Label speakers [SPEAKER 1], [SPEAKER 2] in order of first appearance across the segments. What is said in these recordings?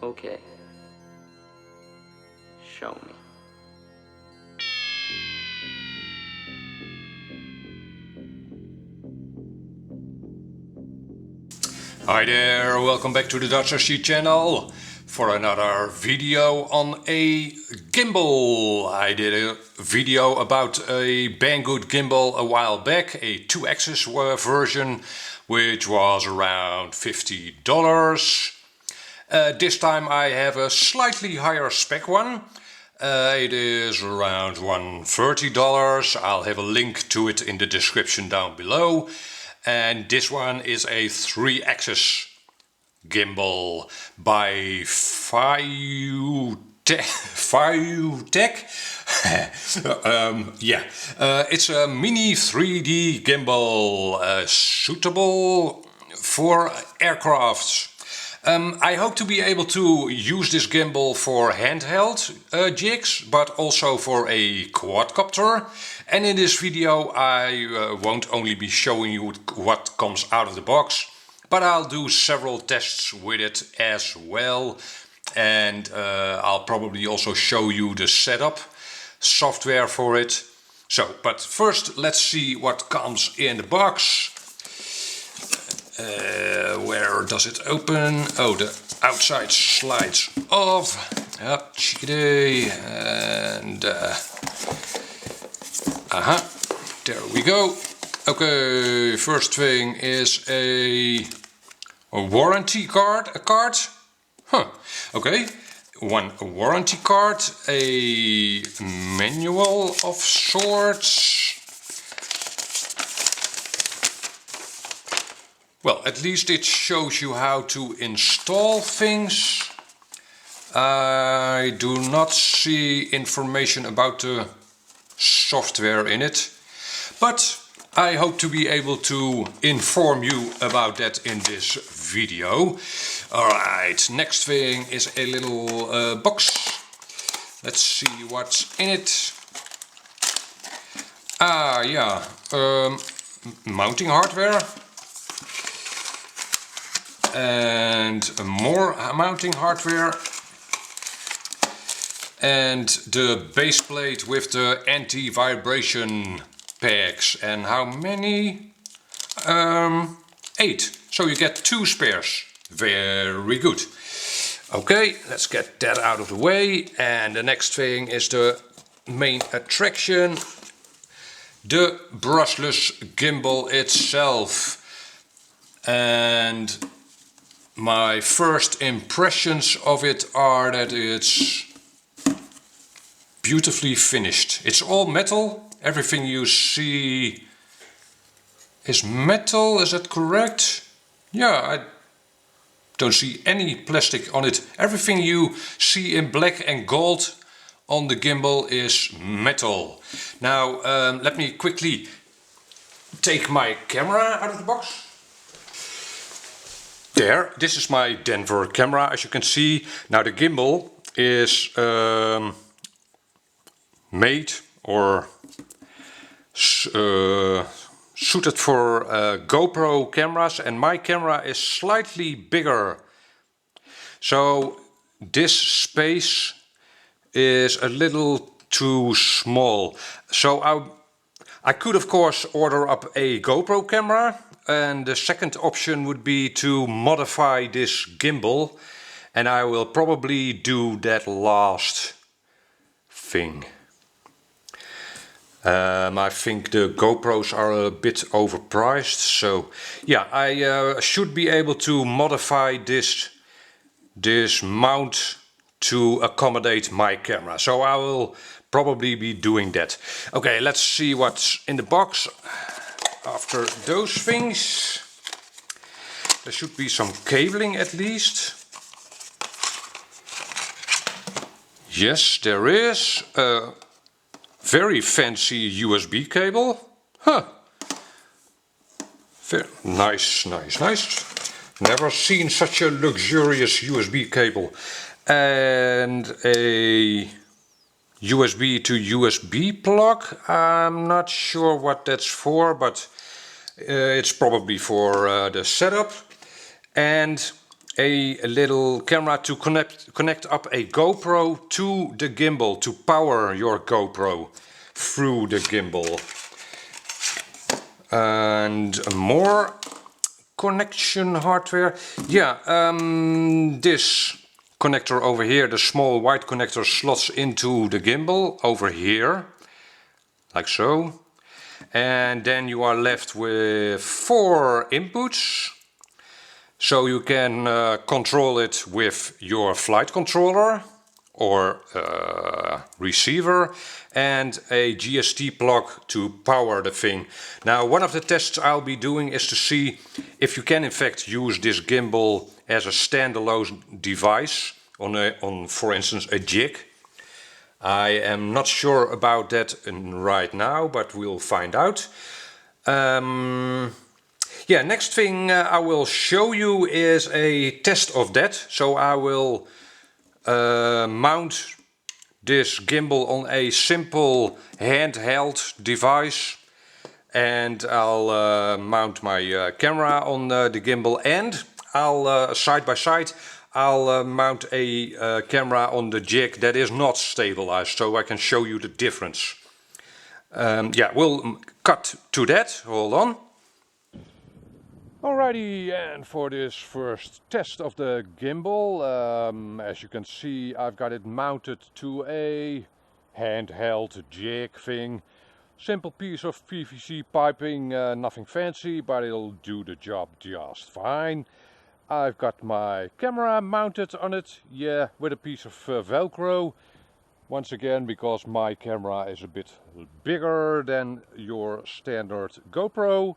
[SPEAKER 1] Okay. Show me.
[SPEAKER 2] Hi there, welcome back to the DutchRC channel for another video on a gimbal. I did a video about a Banggood gimbal a while back, a 2-axis version, which was around $50. This time I have a slightly higher spec one. It is around $130. I'll have a link to it in the description down below. And this one is a 3-axis gimbal by Feiyu Tech. It's a mini 3D gimbal suitable for aircrafts. I hope to be able to use this gimbal for handheld jigs, but also for a quadcopter. And in this video I won't only be showing you what comes out of the box, but I'll do several tests with it as well. And I'll probably also show you the setup software for it. So, but first let's see what comes in the box. Where does it open? Oh, the outside slides off. Yep, chickadee. And there we go. Okay, first thing is a warranty card. Okay, a warranty card, a manual of sorts. Well, at least it shows you how to install things. I do not see information about the software in it, but I hope to be able to inform you about that in this video. Alright, next thing is a little box. Let's see what's in it. Mounting hardware. And more mounting hardware, and the base plate with the anti-vibration pegs. And how many? 8. So you get 2 spares. Very good. Okay, let's get that out of the way. And the next thing is the main attraction, the brushless gimbal itself. And my first impressions of it are that it's beautifully finished. It's all metal. Everything you see is metal, is that correct? Yeah, I don't see any plastic on it. Everything you see in black and gold on the gimbal is metal. Now, let me quickly take my camera out of the box. There, this is my Denver camera, as you can see. Now the gimbal is made or suited for GoPro cameras, and my camera is slightly bigger. So this space is a little too small. So I could of course order up a GoPro camera. And the second option would be to modify this gimbal, and I will probably do that last thing. I think the GoPros are a bit overpriced, so yeah, I should be able to modify this mount to accommodate my camera. So I will probably be doing that. Okay, let's see what's in the box. After those things, there should be some cabling at least. Yes, there is a very fancy USB cable. Huh. Very nice. Never seen such a luxurious USB cable. And a USB to USB plug. I'm not sure what that's for, but it's probably for the setup. And a little camera to connect up a GoPro to the gimbal, to power your GoPro through the gimbal. And more connection hardware. Yeah, this connector over here, the small white connector, slots into the gimbal over here, like so. And then you are left with 4 inputs. So you can control it with your flight controller or receiver, and a GST plug to power the thing. Now, one of the tests I'll be doing is to see if you can in fact use this gimbal as a standalone device on for instance a jig. I am not sure about that right now, but we'll find out. Yeah, next thing I will show you is a test of that. So I will mount this gimbal on a simple handheld device, and I'll mount my camera on the gimbal, and I'll side by side I'll mount a camera on the jig that is not stabilized, so I can show you the difference. Yeah, we'll cut to that. Hold on. Alrighty, and for this first test of the gimbal, as you can see, I've got it mounted to a handheld jig thing. Simple piece of PVC piping, nothing fancy, but it'll do the job just fine. I've got my camera mounted on it, yeah, with a piece of Velcro. Once again, because my camera is a bit bigger than your standard GoPro.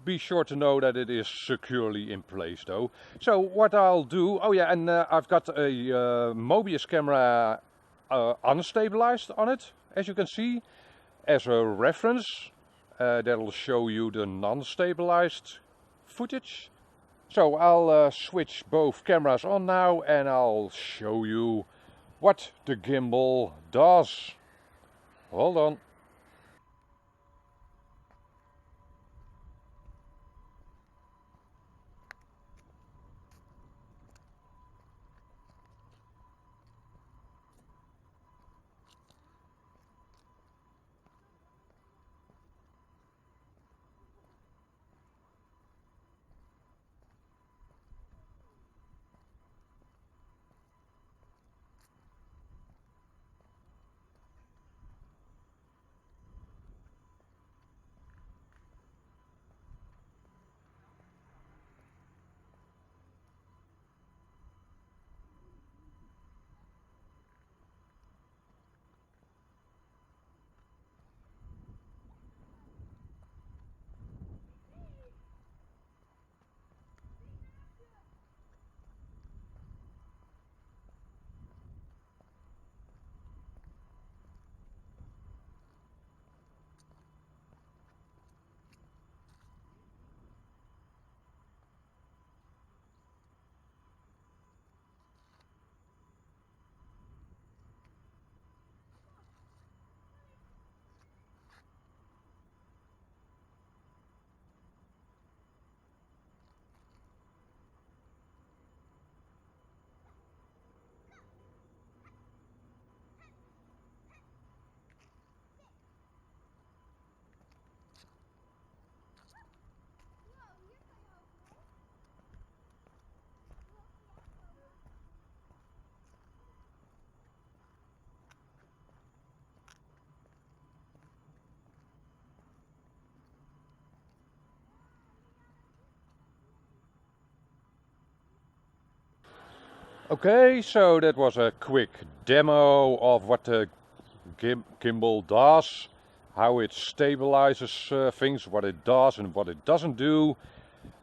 [SPEAKER 2] Be sure to know that it is securely in place though. So what I'll do, oh yeah, and I've got a Mobius camera unstabilized on it, as you can see, as a reference. That'll show you the non-stabilized footage. So I'll switch both cameras on now, and I'll show you what the gimbal does. Hold on. Okay, so that was a quick demo of what the gimbal does, how it stabilizes things, what it does and what it doesn't do.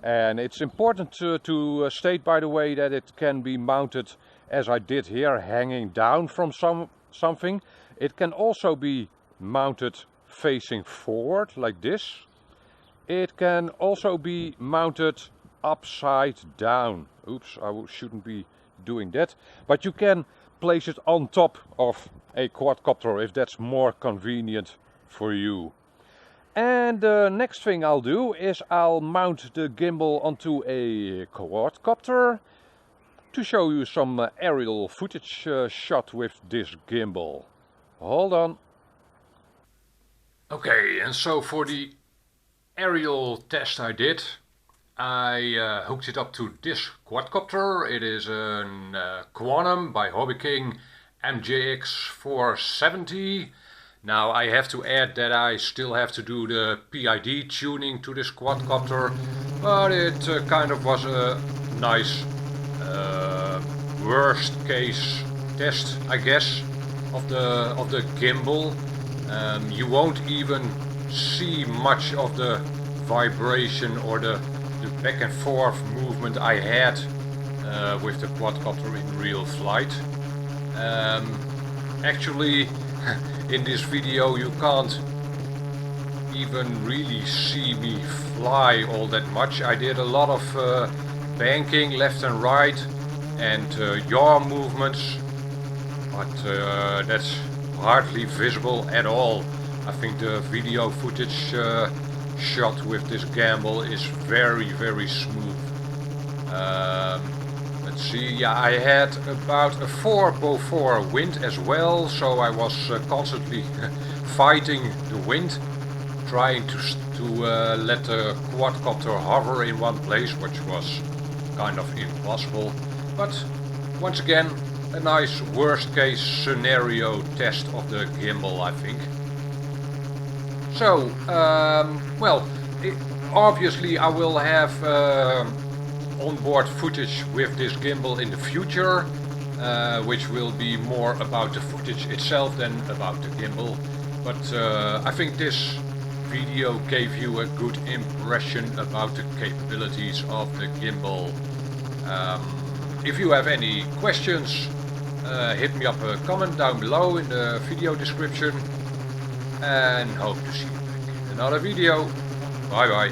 [SPEAKER 2] And it's important to state, by the way, that it can be mounted, as I did here, hanging down from something. It can also be mounted facing forward, like this. It can also be mounted upside down. Oops, I shouldn't be doing that, but you can place it on top of a quadcopter if that's more convenient for you. And the next thing I'll do is I'll mount the gimbal onto a quadcopter to show you some aerial footage shot with this gimbal. Hold on. Okay, and so for the aerial test I did, I hooked it up to this quadcopter. It is a Quantum by Hobby King MJX 470. Now I have to add that I still have to do the PID tuning to this quadcopter, but it kind of was a nice worst case test, I guess, of the gimbal. You won't even see much of the vibration or the back and forth movement I had with the quadcopter in real flight. Actually, in this video you can't even really see me fly all that much. I did a lot of banking left and right and yaw movements, but that's hardly visible at all. I think the video footage shot with this gimbal is very smooth. Let's see, yeah, I had about a 4/4 wind as well, so I was constantly fighting the wind, trying to let the quadcopter hover in one place, which was kind of impossible. But once again, a nice worst case scenario test of the gimbal, I think. So, well, obviously I will have onboard footage with this gimbal in the future, which will be more about the footage itself than about the gimbal. But I think this video gave you a good impression about the capabilities of the gimbal. If you have any questions, hit me up a comment down below in the video description, and hope to see you back in another video. Bye bye.